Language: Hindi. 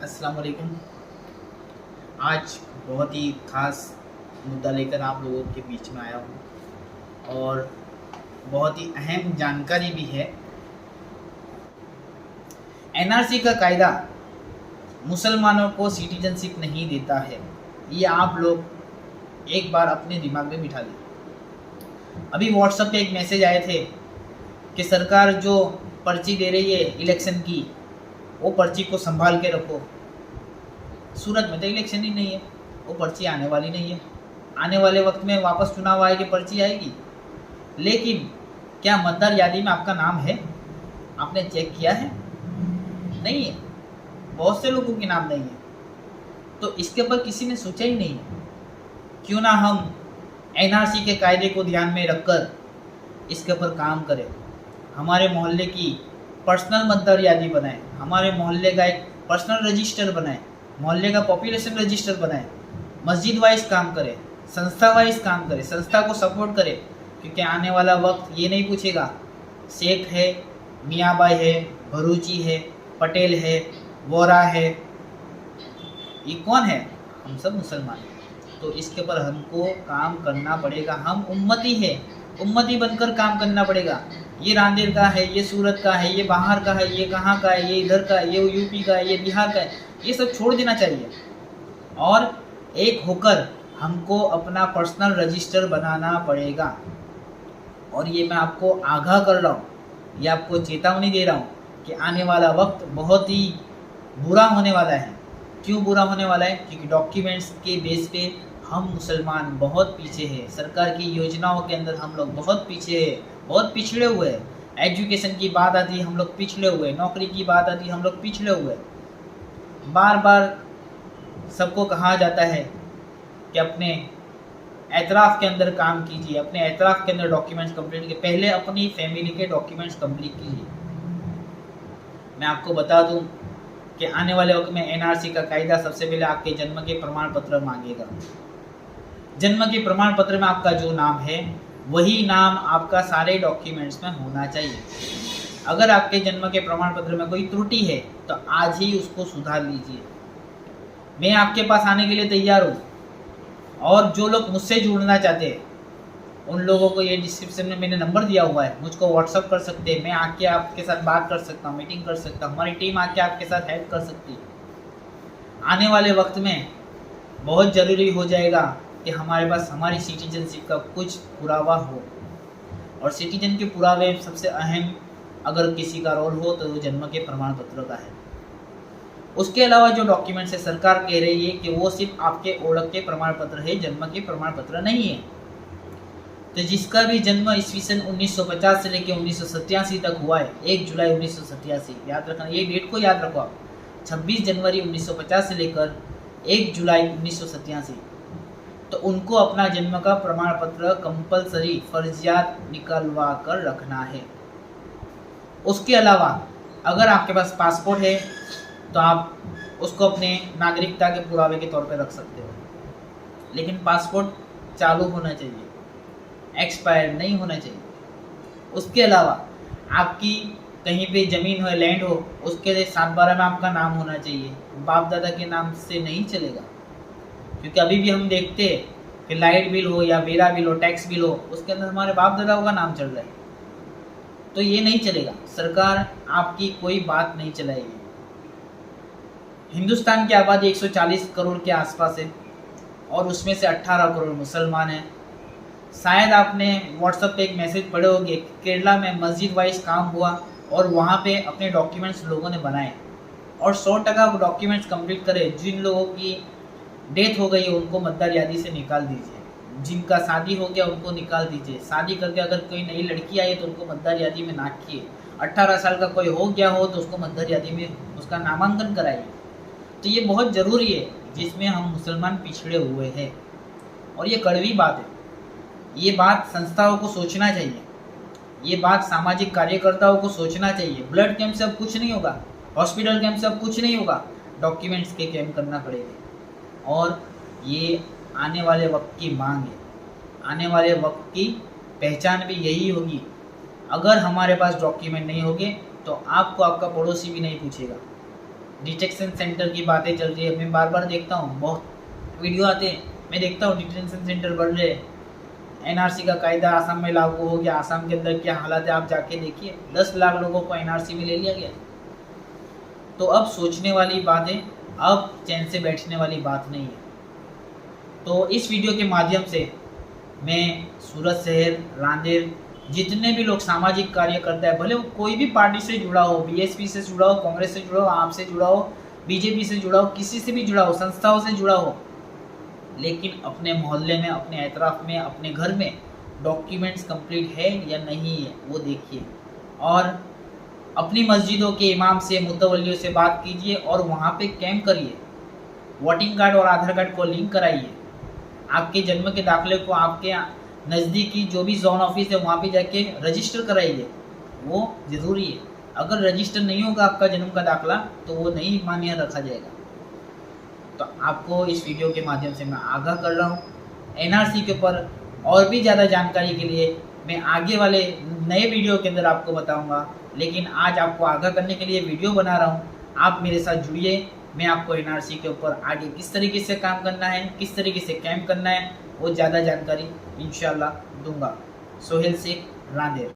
अस्सलाम वालेकुम। आज बहुत ही ख़ास मुद्दा लेकर आप लोगों के बीच में आया हूँ और बहुत ही अहम जानकारी भी है। एनआरसी का कायदा मुसलमानों को सिटीजनशिप नहीं देता है। ये आप लोग एक बार अपने दिमाग में बिठा लें। अभी व्हाट्सएप पे एक मैसेज आए थे कि सरकार जो पर्ची दे रही है इलेक्शन की, वो पर्ची को संभाल के रखो। सूरत में तो इलेक्शन ही नहीं है, वो पर्ची आने वाली नहीं है। आने वाले वक्त में वापस चुनाव आएगी, पर्ची आएगी, लेकिन क्या मतदार यादी में आपका नाम है? आपने चेक किया है? नहीं है। बहुत से लोगों के नाम नहीं है। तो इसके ऊपर किसी ने सोचा ही नहीं है। क्यों ना हम एनआरसी के कायदे को ध्यान में रखकर इसके ऊपर काम करें। हमारे मोहल्ले की पर्सनल मतदार यादी बनाएं, हमारे मोहल्ले का एक पर्सनल रजिस्टर बनाएं, मोहल्ले का पॉपुलेशन रजिस्टर बनाएं, मस्जिद वाइज काम करें, संस्था वाइज काम करें, संस्था को सपोर्ट करें। क्योंकि आने वाला वक्त ये नहीं पूछेगा शेख है, मियाँ बाई है, भरूची है, पटेल है, वोरा है, ये कौन है? हम सब मुसलमान हैं। तो इसके ऊपर हमको काम करना पड़ेगा। हम उम्मती है, उम्मती बनकर काम करना पड़ेगा। ये रांदेर का है, ये सूरत का है, ये बाहर का है, ये कहाँ का है, ये इधर का है, ये यूपी का है, ये बिहार का है, ये सब छोड़ देना चाहिए और एक होकर हमको अपना पर्सनल रजिस्टर बनाना पड़ेगा। और ये मैं आपको आगाह कर रहा हूँ, ये आपको चेतावनी दे रहा हूँ कि आने वाला वक्त बहुत ही बुरा होने वाला है। क्यों बुरा होने वाला है? क्योंकि डॉक्यूमेंट्स के बेस पे हम मुसलमान बहुत पीछे हैं। सरकार की योजनाओं के अंदर हम लोग बहुत पीछे हैं, बहुत पिछड़े हुए हैं। एजुकेशन की बात आती है, हम लोग पिछड़े हुए, नौकरी की बात आती है, हम लोग पिछड़े हुए। बार बार सबको कहा जाता है कि अपने एतराफ़ के अंदर काम कीजिए, अपने एतराफ़ के अंदर डॉक्यूमेंट्स कंप्लीट कीजिए, पहले अपनी फैमिली के डॉक्यूमेंट्स कंप्लीट कीजिए। मैं आपको बता दूं कि आने वाले वक्त में एनआरसी का कायदा सबसे पहले आपके जन्म के प्रमाण पत्र मांगेगा। जन्म के प्रमाण पत्र में आपका जो नाम है वही नाम आपका सारे डॉक्यूमेंट्स में होना चाहिए। अगर आपके जन्म के प्रमाण पत्र में कोई त्रुटि है तो आज ही उसको सुधार लीजिए। मैं आपके पास आने के लिए तैयार हूँ और जो लोग मुझसे जुड़ना चाहते हैं उन लोगों को ये डिस्क्रिप्शन में मैंने नंबर दिया हुआ है, मुझको व्हाट्सअप कर सकते हैं। मैं आके आपके साथ बात कर सकता हूँ, मीटिंग कर सकता हूँ, हमारी टीम आके आपके साथ हेल्प कर सकती है। आने वाले वक्त में बहुत ज़रूरी हो जाएगा कि हमारे पास हमारी सिटीजनशिप का कुछ पुरावा हो। और सिटीजन के पुरावे सबसे अहम अगर किसी का रोल हो तो वो जन्म के प्रमाण पत्र का है। उसके अलावा जो डॉक्यूमेंट्स है, सरकार कह रही है कि वो सिर्फ आपके ओळख के प्रमाण पत्र है, जन्म के प्रमाण पत्र नहीं है। तो जिसका भी जन्म ईस्वीसन 1950 से लेकर 1987 तक हुआ है, 1 जुलाई 1987, याद रखना, ये डेट को याद रखो आप, 26 जनवरी 1950 से लेकर 1 जुलाई 1987, तो उनको अपना जन्म का प्रमाण पत्र कंपलसरी फर्जियात निकलवा कर रखना है। उसके अलावा अगर आपके पास पासपोर्ट है तो आप उसको अपने नागरिकता के पुरावे के तौर पर रख सकते हो, लेकिन पासपोर्ट चालू होना चाहिए, एक्सपायर नहीं होना चाहिए। उसके अलावा आपकी कहीं पे ज़मीन हो, लैंड हो, उसके 7/12 में आपका नाम होना चाहिए। बाप दादा के नाम से नहीं चलेगा। क्योंकि अभी भी हम देखते हैं कि लाइट बिल हो या वेरा बिल हो, टैक्स बिल हो, उसके अंदर हमारे बाप दादाओं का नाम चल रहा है। तो ये नहीं चलेगा, सरकार आपकी कोई बात नहीं चलाएगी। हिंदुस्तान की आबादी 140 करोड़ के आसपास है और उसमें से 18 करोड़ मुसलमान हैं। शायद आपने व्हाट्सएप पे एक मैसेज पढ़े होंगे, केरला में मस्जिद वाइज काम हुआ और वहाँ पे अपने डॉक्यूमेंट्स लोगों ने बनाए और 100% डॉक्यूमेंट्स कंप्लीट करे। जिन लोगों की डेथ हो गई है उनको मतदार यादी से निकाल दीजिए, जिनका शादी हो गया उनको निकाल दीजिए, शादी करके अगर कोई नई लड़की आई तो उनको मतदार यादी में ना किए, 18 साल का कोई हो गया हो तो उसको मतदार यादी में उसका नामांकन कराइए। तो ये बहुत ज़रूरी है, जिसमें हम मुसलमान पिछड़े हुए हैं। और ये कड़वी बात है, ये बात संस्थाओं को सोचना चाहिए, ये बात सामाजिक कार्यकर्ताओं को सोचना चाहिए। ब्लड कैंप से अब कुछ नहीं होगा, हॉस्पिटल कैंप से अब कुछ नहीं होगा, डॉक्यूमेंट्स के कैंप करना पड़ेगा। और ये आने वाले वक्त की मांग है, आने वाले वक्त की पहचान भी यही होगी। अगर हमारे पास डॉक्यूमेंट नहीं होंगे तो आपको आपका पड़ोसी भी नहीं पूछेगा। डिटेक्शन सेंटर की बातें चल रही है, मैं बार बार देखता हूँ, बहुत वीडियो आते हैं, मैं देखता हूँ डिटेंशन सेंटर बढ़ रहे हैं। एनआरसी का कायदा आसाम में लागू हो गया, आसाम के अंदर क्या हालात है आप जाके देखिए, 10 लाख लोगों को एनआरसी में ले लिया गया। तो अब सोचने वाली बात है, अब चैन से बैठने वाली बात नहीं है। तो इस वीडियो के माध्यम से मैं सूरत शहर, रांदेर, जितने भी लोग सामाजिक कार्य करता है, भले वो कोई भी पार्टी से जुड़ा हो, बीएसपी से जुड़ा हो, कांग्रेस से जुड़ा हो, आप से जुड़ा हो, बीजेपी से जुड़ा हो, किसी से भी जुड़ा हो, संस्थाओं से जुड़ा हो, लेकिन अपने मोहल्ले में, अपने एतराफ़ में, अपने घर में डॉक्यूमेंट्स कंप्लीट है या नहीं है वो देखिए, और अपनी मस्जिदों के इमाम से, मुतवल्लियों से बात कीजिए और वहाँ पे कैंप करिए, वोटिंग कार्ड और आधार कार्ड को लिंक कराइए, आपके जन्म के दाखिले को आपके नज़दीकी जो भी जोन ऑफिस है वहाँ पे जाके रजिस्टर कराइए, वो ज़रूरी है। अगर रजिस्टर नहीं होगा आपका जन्म का दाखला तो वो नहीं मान्य रखा जाएगा। तो आपको इस वीडियो के माध्यम से मैं आगाह कर रहा हूँ। एनआरसी के ऊपर और भी ज़्यादा जानकारी के लिए मैं आगे वाले नए वीडियो के अंदर आपको बताऊँगा, लेकिन आज आपको आगाह करने के लिए वीडियो बना रहा हूँ। आप मेरे साथ जुड़िए, मैं आपको एनआरसी के ऊपर आगे किस तरीके से काम करना है, किस तरीके से कैंप करना है, वो ज़्यादा जानकारी इंशाल्लाह दूंगा। सोहेल शेख, रांदेर।